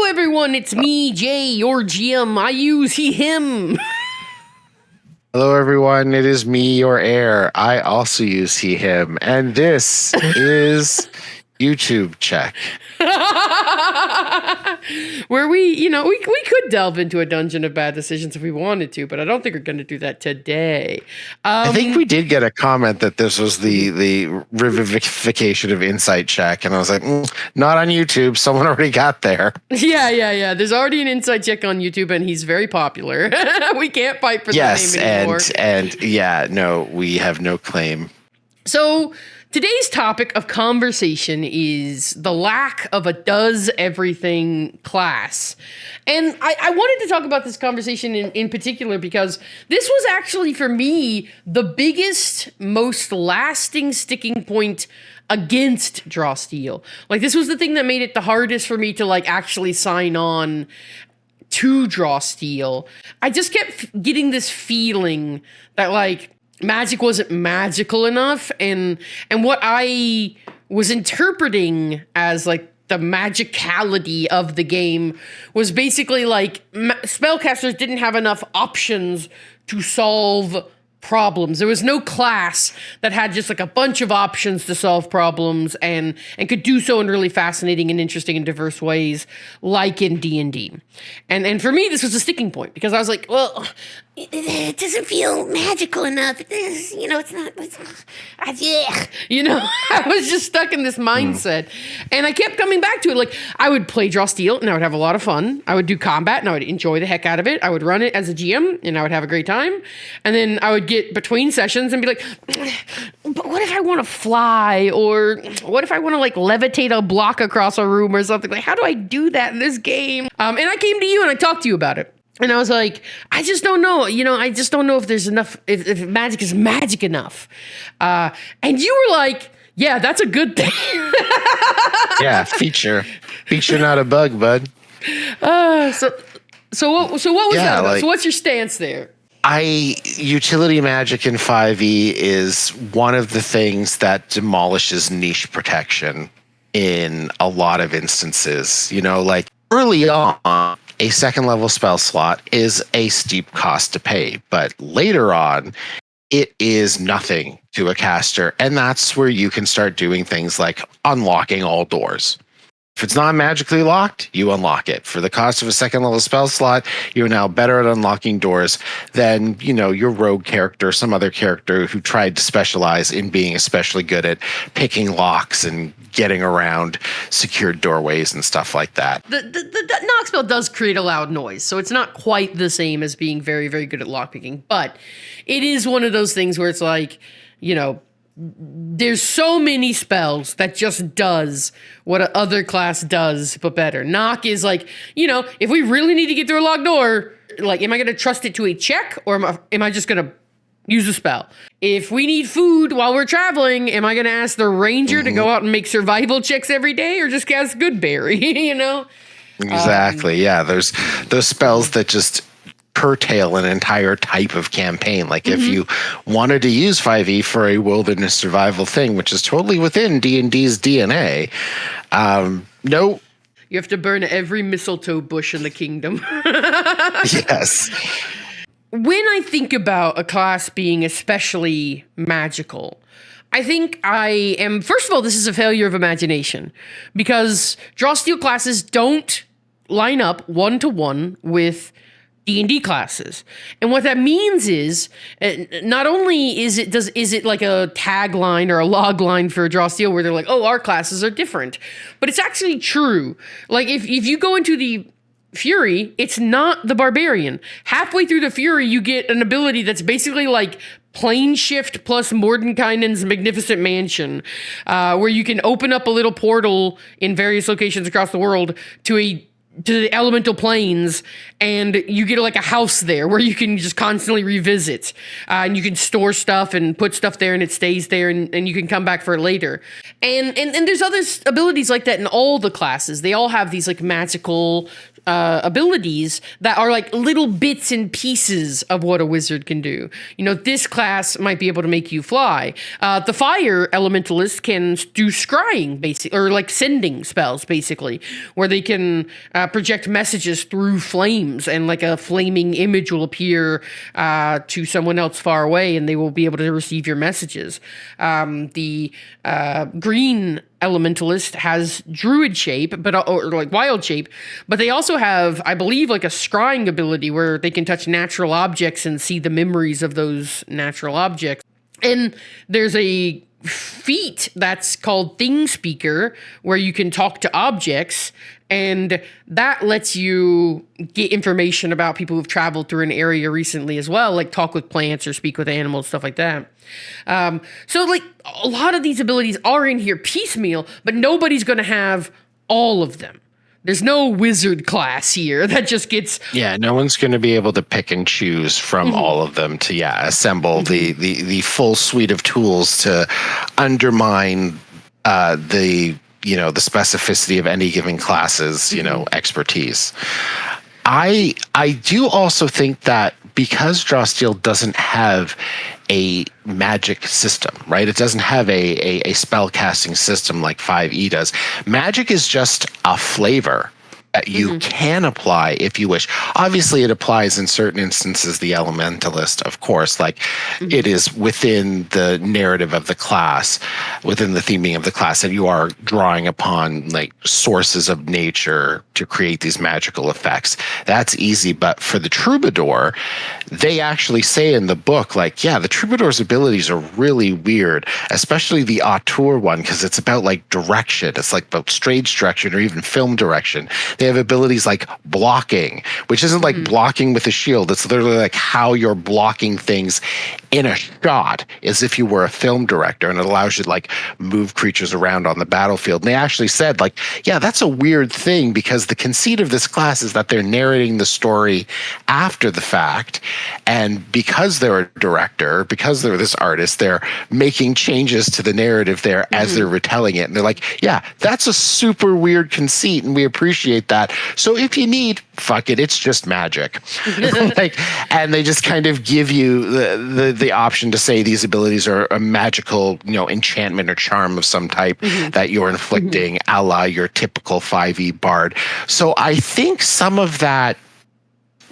everyone, it's me, Jay, your GM. I use he, him. Hello, everyone. It is me, your heir. I also use he, him. And this is YouTube Check. Where we could delve into a dungeon of bad decisions if we wanted to, but I don't think we're going to do that today. I think we did get a comment that this was the revivification of Insight Check. And I was like, not on YouTube. Someone already got there. Yeah. There's already an Insight Check on YouTube, and he's very popular. We can't fight for the name anymore. No, we have no claim. So today's topic of conversation is the lack of a does everything class. And I wanted to talk about this conversation in particular because this was actually, for me, the biggest, most lasting sticking point against Draw Steel. Like, this was the thing that made it the hardest for me to, like, actually sign on to Draw Steel. I just kept getting this feeling that, like, Magic wasn't magical enough, and what I was interpreting as like the magicality of the game was basically like spellcasters didn't have enough options to solve problems. There was no class that had just like a bunch of options to solve problems and could do so in really fascinating and interesting and diverse ways, like in D&D. And for me, this was a sticking point because I was like, well, it doesn't feel magical enough. It's not. I was just stuck in this mindset, and I kept coming back to it. Like, I would play Draw Steel, and I would have a lot of fun. I would do combat, and I would enjoy the heck out of it. I would run it as a GM, and I would have a great time. And then I would get between sessions and be like, but what if I want to fly, or what if I want to like levitate a block across a room or something? Like, how do I do that in this game? And I came to you and I talked to you about it. And I was like, I just don't know. I just don't know if there's enough, if magic is magic enough. And you were like, yeah, that's a good thing. Yeah, feature, not a bug, bud. So what was that about? Like, so what's your stance there? Utility magic in 5e is one of the things that demolishes niche protection in a lot of instances. Like early on, a second level spell slot is a steep cost to pay, but later on, it is nothing to a caster. And that's where you can start doing things like unlocking all doors. If it's not magically locked, you unlock it. For the cost of a second level spell slot, you're now better at unlocking doors than, your rogue character, some other character who tried to specialize in being especially good at picking locks and getting around secured doorways and stuff like that. The knock spell does create a loud noise, so it's not quite the same as being very, very good at lockpicking, but it is one of those things where it's like, there's so many spells that just does what a other class does, but better. Knock is like, if we really need to get through a locked door, like, am I going to trust it to a check, or am I just going to use a spell? If we need food while we're traveling, am I going to ask the ranger to go out and make survival checks every day, or just cast Goodberry, Exactly, yeah. There's those spells that just curtail an entire type of campaign. Like if you wanted to use 5e for a wilderness survival thing, which is totally within D&D's DNA, no. You have to burn every mistletoe bush in the kingdom. Yes. When I think about a class being especially magical, I think I am, first of all, this is a failure of imagination because Draw Steel classes don't line up one-to-one with D&D classes. And what that means is, not only is it like a tagline or a log line for Draw Steel where they're like, oh, our classes are different, but it's actually true. Like if you go into the Fury, it's not the Barbarian. Halfway through the Fury, you get an ability that's basically like Plane Shift plus Mordenkainen's Magnificent Mansion, where you can open up a little portal in various locations across the world to the elemental planes, and you get like a house there where you can just constantly revisit, and you can store stuff and put stuff there and it stays there, and you can come back for it later. And there's other abilities like that in all the classes. They all have these like magical abilities that are like little bits and pieces of what a wizard can do. You know, this class might be able to make you fly. The fire elementalist can do scrying, basically, or like sending spells, basically, where they can project messages through flames, and like a flaming image will appear to someone else far away, and they will be able to receive your messages. The green elementalist has druid shape, but or like wild shape, but they also have, I believe, like a scrying ability where they can touch natural objects and see the memories of those natural objects. And there's a feat that's called Thing Speaker, where you can talk to objects, and that lets you get information about people who've traveled through an area recently as well, like talk with plants or speak with animals, stuff like that. So like a lot of these abilities are in here piecemeal, but nobody's going to have all of them. There's no wizard class here that just gets... Yeah, no one's going to be able to pick and choose from all of them to, assemble the full suite of tools to undermine the specificity of any given class's, expertise. I do also think that because Drawsteel doesn't have a magic system, right? It doesn't have a spell casting system like 5e does. Magic is just a flavor that you can apply if you wish. Obviously, it applies in certain instances, the elementalist, of course, like it is within the narrative of the class, within the theming of the class, that you are drawing upon like sources of nature to create these magical effects. That's easy. But for the troubadour, they actually say in the book, like, yeah, the troubadour's abilities are really weird, especially the auteur one, because it's about like direction. It's like about stage direction or even film direction. They have abilities like blocking, which isn't like blocking with a shield. It's literally like how you're blocking things in a shot as if you were a film director, and it allows you to like move creatures around on the battlefield. And they actually said, like, yeah, that's a weird thing, because the conceit of this class is that they're narrating the story after the fact. And because they're a director, because they're this artist, they're making changes to the narrative there as they're retelling it. And they're like, yeah, that's a super weird conceit, and we appreciate that. So if you need, fuck it, it's just magic. Like, and they just kind of give you the option to say these abilities are a magical, enchantment or charm of some type that you're inflicting, a la your typical 5e bard. So I think some of that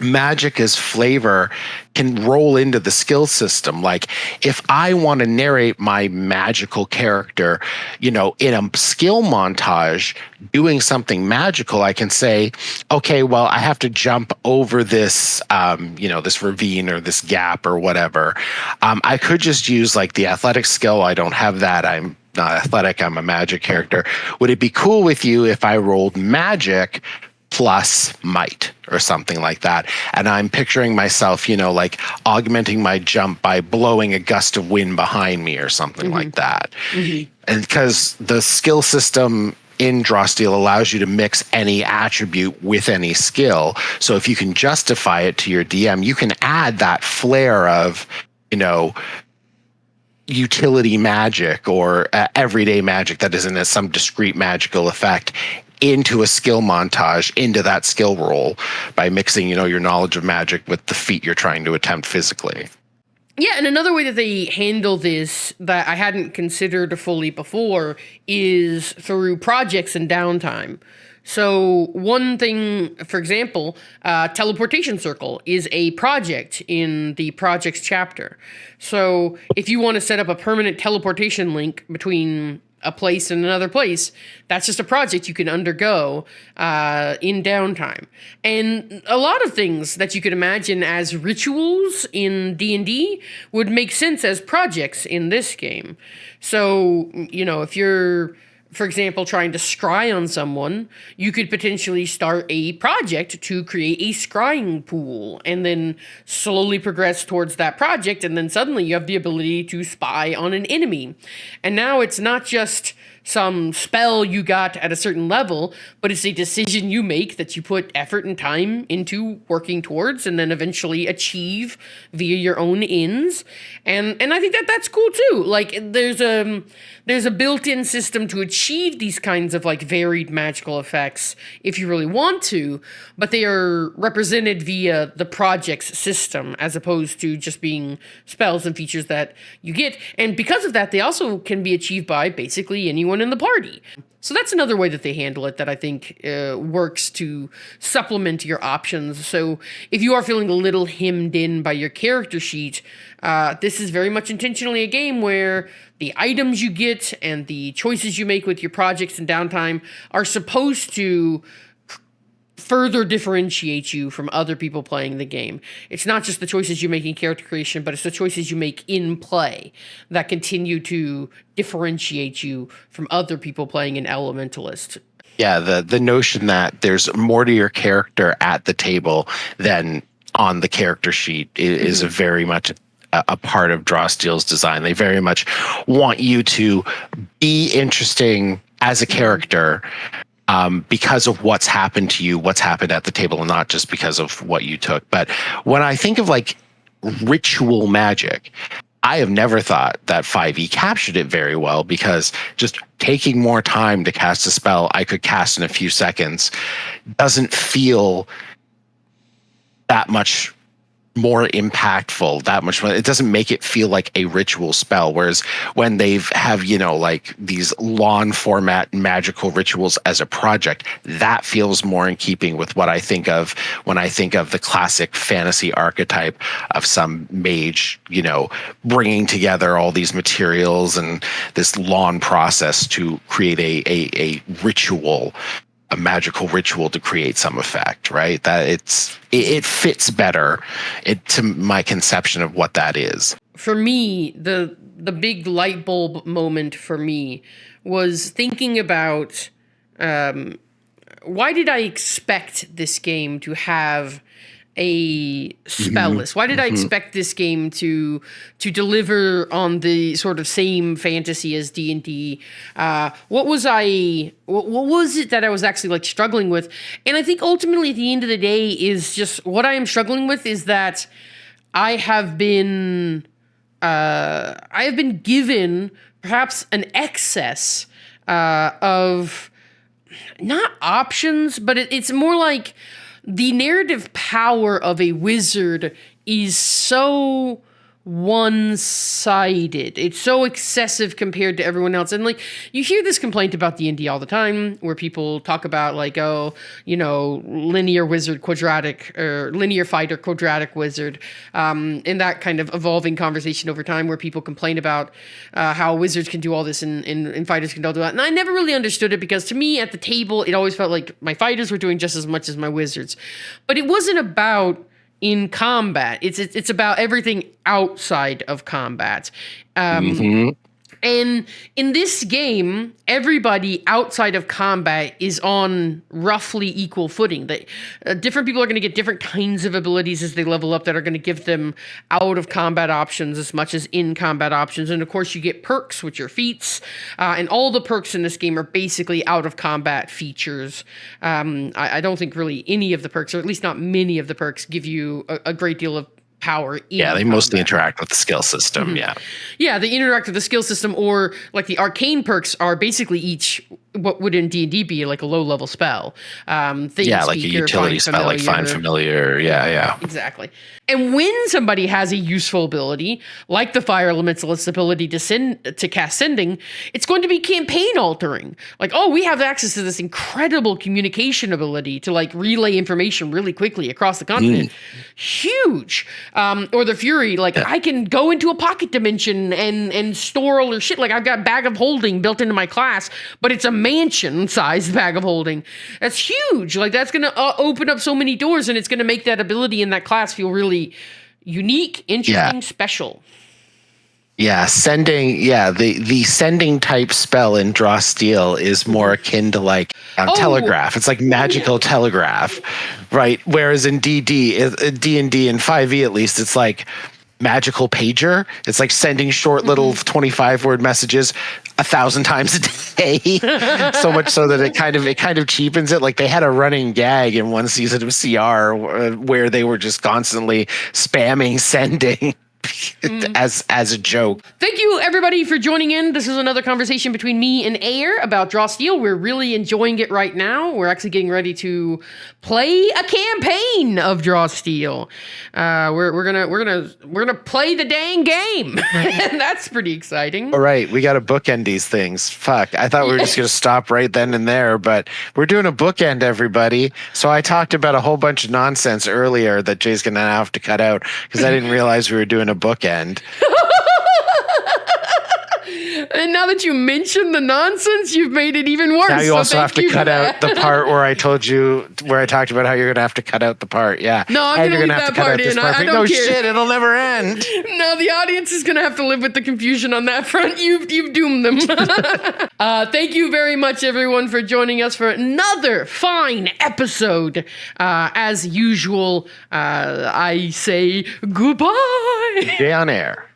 magic as flavor can roll into the skill system. Like if I want to narrate my magical character, in a skill montage doing something magical, I can say, okay, well, I have to jump over this, this ravine or this gap or whatever. I could just use like the athletic skill. I don't have that. I'm not athletic. I'm a magic character. Would it be cool with you if I rolled magic plus might or something like that? And I'm picturing myself, like augmenting my jump by blowing a gust of wind behind me or something like that. And because the skill system in Drawsteel allows you to mix any attribute with any skill. So if you can justify it to your DM, you can add that flair of, utility magic or everyday magic that isn't some discrete magical effect into a skill montage, into that skill roll, by mixing, your knowledge of magic with the feat you're trying to attempt physically. Yeah, and another way that they handle this that I hadn't considered fully before is through projects and downtime. So one thing, for example, Teleportation Circle is a project in the projects chapter. So if you want to set up a permanent teleportation link between a place and another place, that's just a project you can undergo in downtime. And a lot of things that you could imagine as rituals in D&D would make sense as projects in this game. So, if you're, for example, trying to scry on someone, you could potentially start a project to create a scrying pool and then slowly progress towards that project. And then suddenly you have the ability to spy on an enemy. And now it's not just some spell you got at a certain level, but it's a decision you make that you put effort and time into working towards and then eventually achieve via your own ends. And I think that that's cool too. Like there's a built-in system to achieve these kinds of like varied magical effects if you really want to, but they are represented via the project's system as opposed to just being spells and features that you get. And because of that, they also can be achieved by basically anyone in the party. So that's another way that they handle it that I think works to supplement your options. So if you are feeling a little hemmed in by your character sheet, this is very much intentionally a game where the items you get and the choices you make with your projects and downtime are supposed to further differentiate you from other people playing the game. It's not just the choices you make in character creation, but it's the choices you make in play that continue to differentiate you from other people playing an elementalist. Yeah, the notion that there's more to your character at the table than on the character sheet is a very much a part of Draw Steel's design. They very much want you to be interesting as a character because of what's happened to you, what's happened at the table, and not just because of what you took. But when I think of like ritual magic, I have never thought that 5e captured it very well, because just taking more time to cast a spell I could cast in a few seconds doesn't feel that much more impactful, that much more. It doesn't make it feel like a ritual spell. Whereas when they've have, you know, like these long format magical rituals as a project, that feels more in keeping with what I think of when I think of the classic fantasy archetype of some mage, you know, bringing together all these materials and this long process to create a ritual, a magical ritual to create some effect, right? That it fits better to my conception of what that is. For me, the big light bulb moment for me was thinking about why did I expect this game to have a spell list? Why did I expect this game to deliver on the sort of same fantasy as D&D? What was it that I was actually like struggling with? And I think ultimately at the end of the day is just what I am struggling with is that I have been given perhaps an excess of not options, but it's more like the narrative power of a wizard is so one-sided. It's so excessive compared to everyone else. And like you hear this complaint about D&D all the time where people talk about like, oh, you know, linear wizard quadratic or linear fighter quadratic wizard, and that kind of evolving conversation over time where people complain about how wizards can do all this and fighters can all do that. And I never really understood it because to me at the table, it always felt like my fighters were doing just as much as my wizards. But it wasn't about in combat. It's about everything outside of combat. And in this game, everybody outside of combat is on roughly equal footing. Different people are going to get different kinds of abilities as they level up that are going to give them out of combat options as much as in combat options. And of course, you get perks, which are feats. And all the perks in this game are basically out of combat features. I don't think really any of the perks, or at least not many of the perks, give you a great deal of power. Yeah, they mostly interact with the skill system. Yeah, they interact with the skill system, or like the arcane perks are basically each what would in D&D be like a low level spell. Like a utility spell, like Find Familiar. Yeah. Exactly. And when somebody has a useful ability, like the Fire Elementalist's ability to cast Sending, it's going to be campaign altering. Like, oh, we have access to this incredible communication ability to like relay information really quickly across the continent. Huge. Or the Fury, like I can go into a pocket dimension and store all their shit. Like I've got Bag of Holding built into my class, but it's a mansion-sized Bag of Holding. That's huge. Like that's going to open up so many doors, and it's going to make that ability in that class feel really unique, interesting, special. Yeah, sending. Yeah, the sending type spell in Draw Steel is more akin to like telegraph. It's like magical telegraph, right? Whereas in D&D and 5e at least, it's like magical pager. It's like sending short little 25-word messages. 1,000 times a day. So much so that it kind of cheapens it. Like they had a running gag in one season of CR where they were just constantly spamming sending as a joke. Thank you, everybody, for joining in. This is another conversation between me and Ayer about Draw Steel. We're really enjoying it right now. We're actually getting ready to play a campaign of Draw Steel. We're gonna play the dang game, and that's pretty exciting. All right, we got to bookend these things. Fuck, I thought we were just gonna stop right then and there, but we're doing a bookend, everybody. So I talked about a whole bunch of nonsense earlier that Jay's gonna have to cut out because I didn't realize we were doing a bookend. And now that you mentioned the nonsense, you've made it even worse. Now you also have to cut out the part where I talked about how you're gonna have to cut out the part. Yeah. No, I'm gonna leave that part in. I don't no care. Shit, it'll never end. No, the audience is gonna have to live with the confusion on that front. You've doomed them. Thank you very much, everyone, for joining us for another fine episode. As usual, I say goodbye. Jay on air.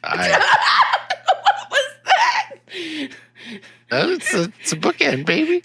What was that? It's a bookend, baby.